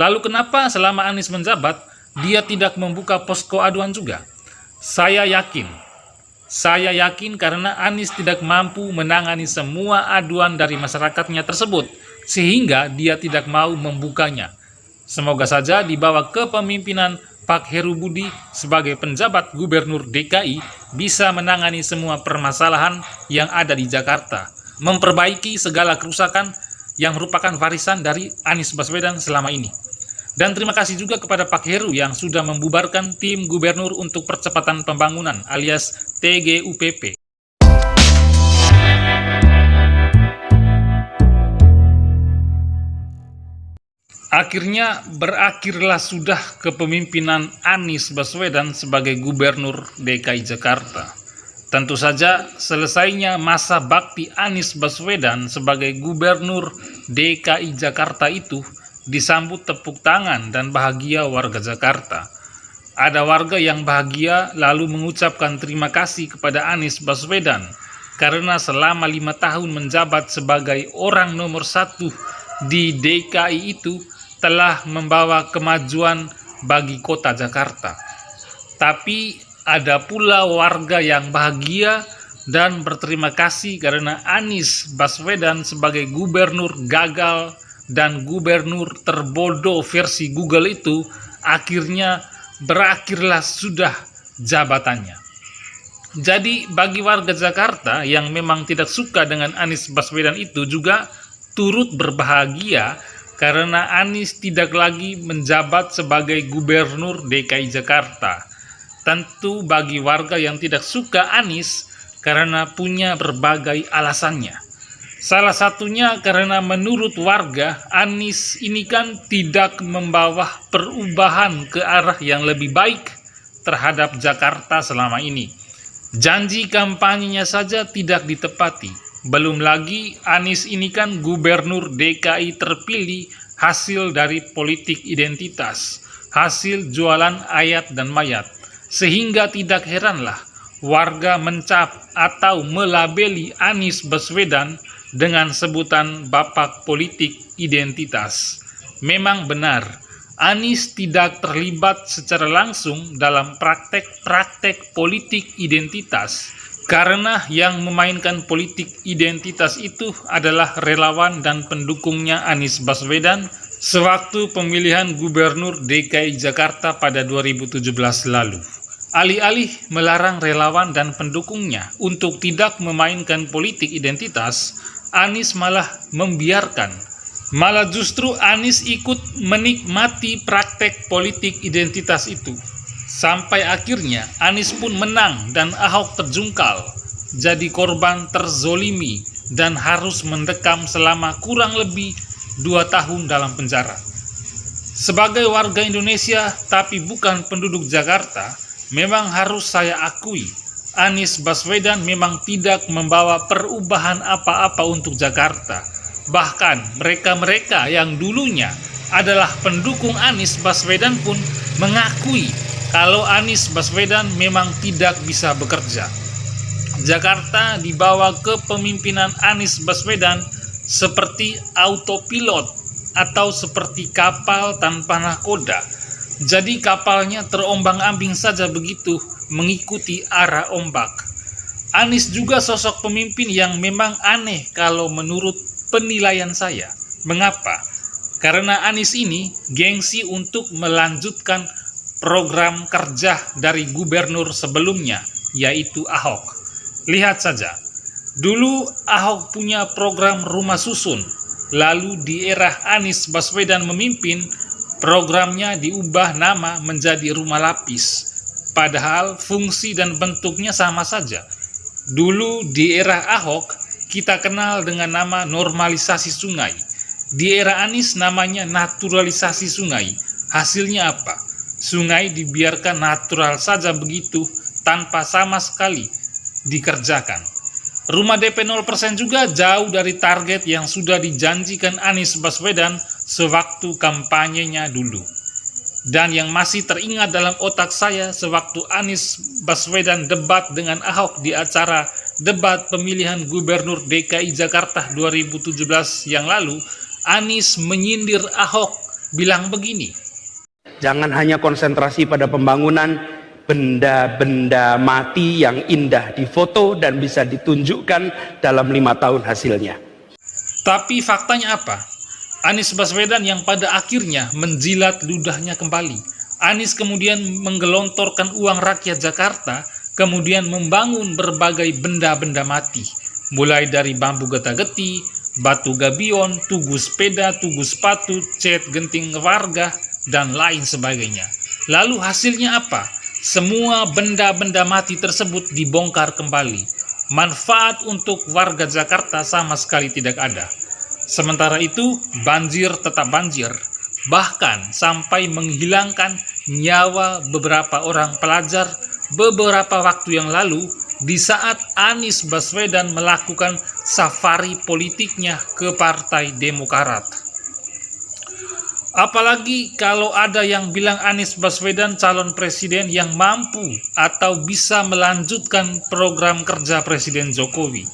Lalu kenapa selama Anies menjabat, dia tidak membuka posko aduan juga? Saya yakin karena Anies tidak mampu menangani semua aduan dari masyarakatnya tersebut, sehingga dia tidak mau membukanya. Semoga saja di bawah kepemimpinan Pak Heru Budi sebagai penjabat Gubernur DKI bisa menangani semua permasalahan yang ada di Jakarta, memperbaiki segala kerusakan yang merupakan warisan dari Anies Baswedan selama ini. Dan terima kasih juga kepada Pak Heru yang sudah membubarkan tim gubernur untuk percepatan pembangunan alias TGUPP. Akhirnya berakhirlah sudah kepemimpinan Anies Baswedan sebagai Gubernur DKI Jakarta. Tentu saja selesainya masa bakti Anies Baswedan sebagai Gubernur DKI Jakarta itu disambut tepuk tangan dan bahagia warga Jakarta. Ada warga yang bahagia lalu mengucapkan terima kasih kepada Anies Baswedan karena selama 5 tahun menjabat sebagai orang nomor 1 di DKI itu telah membawa kemajuan bagi kota Jakarta. Tapi ada pula warga yang bahagia dan berterima kasih karena Anies Baswedan sebagai gubernur gagal dan gubernur terbodoh versi Google itu akhirnya berakhirlah sudah jabatannya. Jadi bagi warga Jakarta yang memang tidak suka dengan Anies Baswedan itu juga turut berbahagia karena Anies tidak lagi menjabat sebagai Gubernur DKI Jakarta. Tentu bagi warga yang tidak suka Anies karena punya berbagai alasannya. Salah satunya karena menurut warga Anies ini kan tidak membawa perubahan ke arah yang lebih baik terhadap Jakarta selama ini. Janji kampanyenya saja tidak ditepati. Belum lagi Anies ini kan Gubernur DKI terpilih hasil dari politik identitas, hasil jualan ayat dan mayat. Sehingga tidak heranlah warga mencap atau melabeli Anies Baswedan dengan sebutan Bapak Politik Identitas. Memang benar, Anies tidak terlibat secara langsung dalam praktek-praktek politik identitas, karena yang memainkan politik identitas itu adalah relawan dan pendukungnya Anies Baswedan sewaktu pemilihan Gubernur DKI Jakarta pada 2017 lalu. Alih-alih melarang relawan dan pendukungnya untuk tidak memainkan politik identitas, Anies malah membiarkan. Malah justru Anies ikut menikmati praktek politik identitas itu. Sampai akhirnya Anies pun menang dan Ahok terjungkal, jadi korban terzolimi dan harus mendekam selama kurang lebih 2 tahun dalam penjara. Sebagai warga Indonesia tapi bukan penduduk Jakarta, memang harus saya akui, Anies Baswedan memang tidak membawa perubahan apa-apa untuk Jakarta. Bahkan mereka-mereka yang dulunya adalah pendukung Anies Baswedan pun mengakui kalau Anies Baswedan memang tidak bisa bekerja. Jakarta dibawa kepemimpinan Anies Baswedan seperti autopilot atau seperti kapal tanpa nahkoda. Jadi kapalnya terombang-ambing saja begitu mengikuti arah ombak. Anies juga sosok pemimpin yang memang aneh kalau menurut penilaian saya. Mengapa? Karena Anies ini gengsi untuk melanjutkan program kerja dari gubernur sebelumnya, yaitu Ahok. Lihat saja, dulu Ahok punya program rumah susun, lalu di era Anies Baswedan memimpin, programnya diubah nama menjadi rumah lapis, padahal fungsi dan bentuknya sama saja. Dulu di era Ahok, kita kenal dengan nama normalisasi sungai. Di era Anies namanya naturalisasi sungai. Hasilnya apa? Sungai dibiarkan natural saja begitu, tanpa sama sekali dikerjakan. Rumah DP 0% juga jauh dari target yang sudah dijanjikan Anies Baswedan sewaktu kampanyenya dulu. Dan yang masih teringat dalam otak saya sewaktu Anies Baswedan debat dengan Ahok di acara debat pemilihan Gubernur DKI Jakarta 2017 yang lalu, Anies menyindir Ahok bilang begini, jangan hanya konsentrasi pada pembangunan benda-benda mati yang indah difoto dan bisa ditunjukkan dalam 5 tahun hasilnya. tapi faktanya apa? Anies Baswedan yang pada akhirnya menjilat ludahnya kembali. Anies kemudian menggelontorkan uang rakyat Jakarta, kemudian membangun berbagai benda-benda mati, mulai dari bambu getah-getih, batu gabion, tugu sepeda, tugu sepatu, cat genting warga, dan lain sebagainya. Lalu hasilnya apa? Semua benda-benda mati tersebut dibongkar kembali. Manfaat untuk warga Jakarta sama sekali tidak ada. Sementara itu, banjir tetap banjir, bahkan sampai menghilangkan nyawa beberapa orang pelajar beberapa waktu yang lalu di saat Anies Baswedan melakukan safari politiknya ke Partai Demokrat. Apalagi kalau ada yang bilang Anies Baswedan calon presiden yang mampu atau bisa melanjutkan program kerja Presiden Jokowi.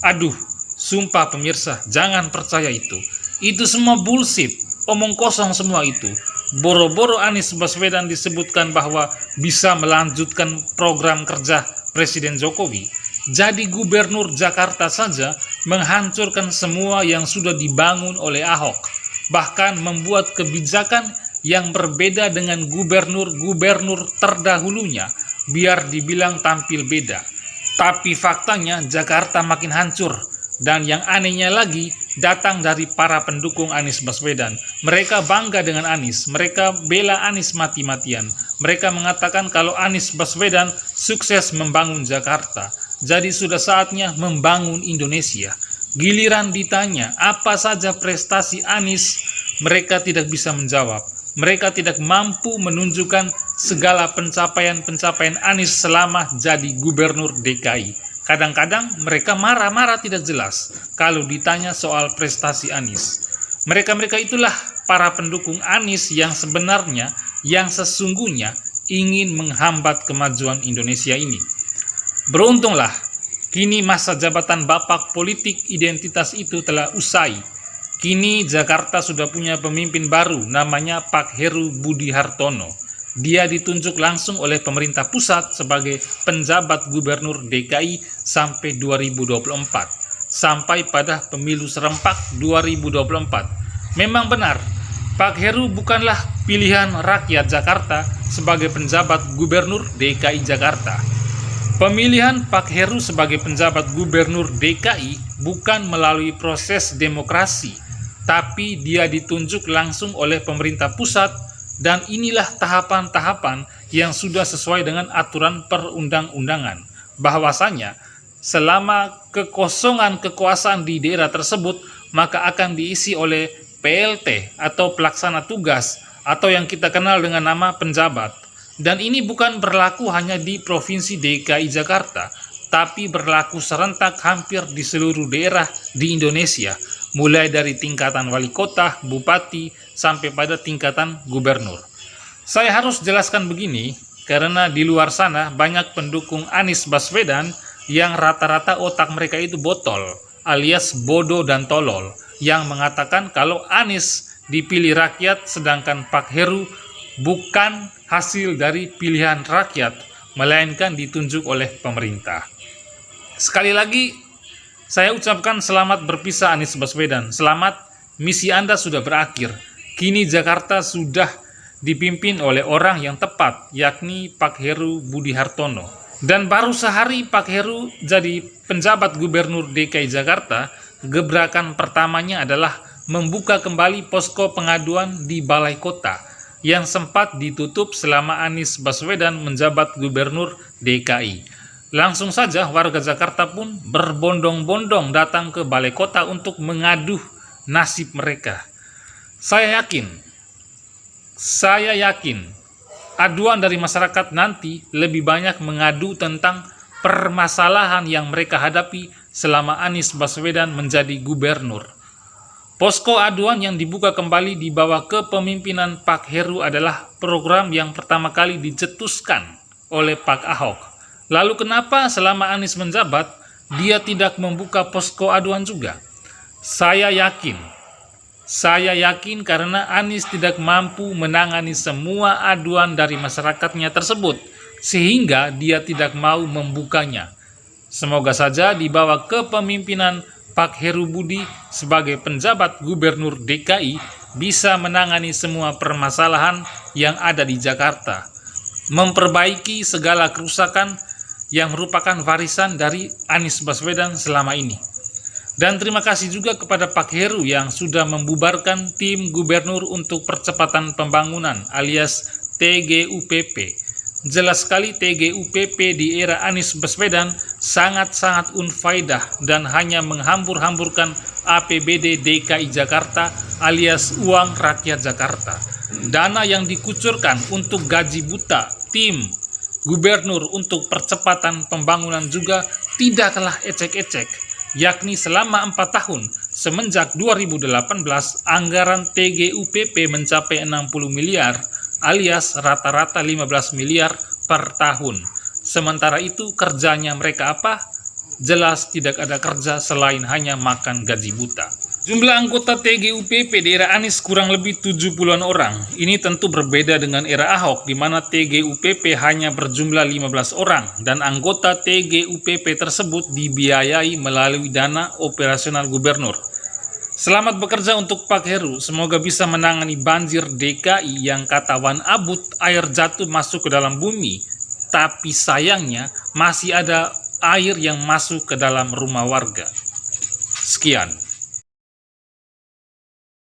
Aduh, sumpah pemirsa, jangan percaya itu. Itu semua bullshit, omong kosong semua itu. Boro-boro Anies Baswedan disebutkan bahwa bisa melanjutkan program kerja Presiden Jokowi. Jadi gubernur Jakarta saja menghancurkan semua yang sudah dibangun oleh Ahok. Bahkan membuat kebijakan yang berbeda dengan gubernur-gubernur terdahulunya, biar dibilang tampil beda. Tapi faktanya Jakarta makin hancur. Dan yang anehnya lagi, datang dari para pendukung Anies Baswedan. Mereka bangga dengan Anies, mereka bela Anies mati-matian. Mereka mengatakan kalau Anies Baswedan sukses membangun Jakarta. Jadi sudah saatnya membangun Indonesia. Giliran ditanya apa saja prestasi Anies, mereka tidak bisa menjawab. Mereka tidak mampu menunjukkan segala pencapaian-pencapaian Anies selama jadi gubernur DKI. Kadang-kadang mereka marah-marah tidak jelas kalau ditanya soal prestasi Anies. Mereka-mereka itulah para pendukung Anies yang sebenarnya, yang sesungguhnya ingin menghambat kemajuan Indonesia ini. Beruntunglah, kini masa jabatan bapak politik identitas itu telah usai. Kini Jakarta sudah punya pemimpin baru, namanya Pak Heru Budi Hartono. Dia ditunjuk langsung oleh pemerintah pusat sebagai penjabat gubernur DKI sampai 2024, sampai pada pemilu serempak 2024. Memang benar, Pak Heru bukanlah pilihan rakyat Jakarta sebagai penjabat gubernur DKI Jakarta. Pemilihan Pak Heru sebagai penjabat gubernur DKI bukan melalui proses demokrasi, tapi dia ditunjuk langsung oleh pemerintah pusat. Dan inilah tahapan-tahapan yang sudah sesuai dengan aturan perundang-undangan. Bahwasanya selama kekosongan kekuasaan di daerah tersebut, maka akan diisi oleh PLT atau pelaksana tugas atau yang kita kenal dengan nama penjabat. Dan ini bukan berlaku hanya di Provinsi DKI Jakarta, tapi berlaku serentak hampir di seluruh daerah di Indonesia, mulai dari tingkatan wali kota, bupati, sampai pada tingkatan gubernur. Saya harus jelaskan begini, karena di luar sana banyak pendukung Anies Baswedan yang rata-rata otak mereka itu botol, alias bodoh dan tolol, yang mengatakan kalau Anies dipilih rakyat sedangkan Pak Heru bukan hasil dari pilihan rakyat, melainkan ditunjuk oleh pemerintah. Sekali lagi, saya ucapkan selamat berpisah Anies Baswedan. Selamat, misi Anda sudah berakhir. Kini Jakarta sudah dipimpin oleh orang yang tepat, yakni Pak Heru Budi Hartono. Dan baru sehari Pak Heru jadi penjabat gubernur DKI Jakarta, gebrakan pertamanya adalah membuka kembali posko pengaduan di Balai Kota yang sempat ditutup selama Anies Baswedan menjabat gubernur DKI. Langsung saja warga Jakarta pun berbondong-bondong datang ke Balai Kota untuk mengaduh nasib mereka. Saya yakin aduan dari masyarakat nanti lebih banyak mengadu tentang permasalahan yang mereka hadapi selama Anies Baswedan menjadi gubernur. Posko aduan yang dibuka kembali di bawah kepemimpinan Pak Heru adalah program yang pertama kali dicetuskan oleh Pak Ahok. Lalu kenapa selama Anies menjabat, dia tidak membuka posko aduan juga? Saya yakin Saya yakin karena Anies tidak mampu menangani semua aduan dari masyarakatnya tersebut, sehingga dia tidak mau membukanya. Semoga saja di bawah kepemimpinan Pak Heru Budi sebagai penjabat Gubernur DKI bisa menangani semua permasalahan yang ada di Jakarta, memperbaiki segala kerusakan yang merupakan warisan dari Anies Baswedan selama ini. Dan terima kasih juga kepada Pak Heru yang sudah membubarkan tim gubernur untuk percepatan pembangunan alias TGUPP. Jelas sekali TGUPP di era Anies Baswedan sangat-sangat unfaedah dan hanya menghambur-hamburkan APBD DKI Jakarta alias uang rakyat Jakarta. Dana yang dikucurkan untuk gaji buta tim gubernur untuk percepatan pembangunan juga tidaklah ecek-ecek, yakni selama 4 tahun semenjak 2018 anggaran TGUPP mencapai 60 miliar alias rata-rata 15 miliar per tahun. Sementara itu kerjanya mereka apa? Jelas tidak ada kerja selain hanya makan gaji buta. Jumlah anggota TGUPP di era Anies kurang lebih 70-an orang. Ini tentu berbeda dengan era Ahok di mana TGUPP hanya berjumlah 15 orang dan anggota TGUPP tersebut dibiayai melalui dana operasional gubernur. Selamat bekerja untuk Pak Heru, semoga bisa menangani banjir DKI yang kata Wan Abut air jatuh masuk ke dalam bumi, tapi sayangnya masih ada air yang masuk ke dalam rumah warga. Sekian.